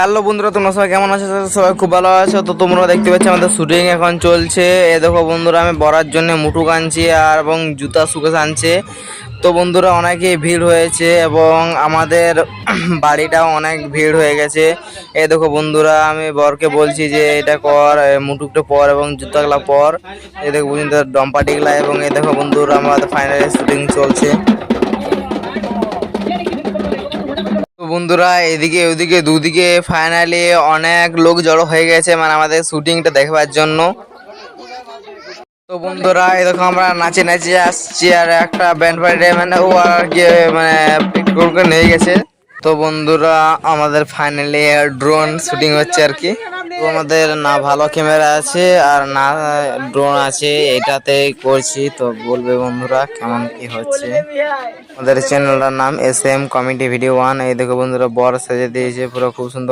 Hello বন্ধুরা, তোমরা সবাই কেমন আছো? সবাই খুব ভালো আছো। তো তোমরা দেখতে পাচ্ছ আমাদের শুটিং এখন চলছে। এ দেখো বন্ধুরা, আমি বরার জন্য মুটুক আনছি আর এবং জুতা সুকেশ আনছে। তো বন্ধুরা অনেকই ভিড় হয়েছে এবং আমাদের বাড়িটাও অনেক ভিড় হয়ে গেছে। এই দেখো বন্ধুরা, আমি বরকে বলছি যে এটা কর, মুটুকটা পর এবং জুতাগুলা পর। এই দেখো বন্ধুরা ডম্পাটিগুলা, এবং এই দেখো বন্ধুরা আমাদের ফাইনালি শুটিং চলছে। তো বন্ধুরা এদিকে ওদিকে দুদিকে ফাইনালি অনেক লোক জড়ো হয়ে গেছে, মানে আমাদের শুটিংটা দেখবার জন্য। তো বন্ধুরা এই দেখো আমরা নাচে নাচে আসছি, আর একটা ব্যান্ড পার্টি মানে ও আর কি মানে পিকনিক নিয়ে গেছে। তো বন্ধুরা আমাদের ফাইনালি ড্রোন শুটিং হচ্ছে আর কি। তো আমাদের না ভালো ক্যামেরা আছে আর না ড্রোন আছে, এটাতে করছি। তো বলবে বন্ধুরা কেমন কি হচ্ছে। আমাদের চ্যানেলটার নাম SM কমেডি ভিডিও 1। এই দেখো বন্ধুরা বর সেজে দিয়েছে পুরো খুব সুন্দর।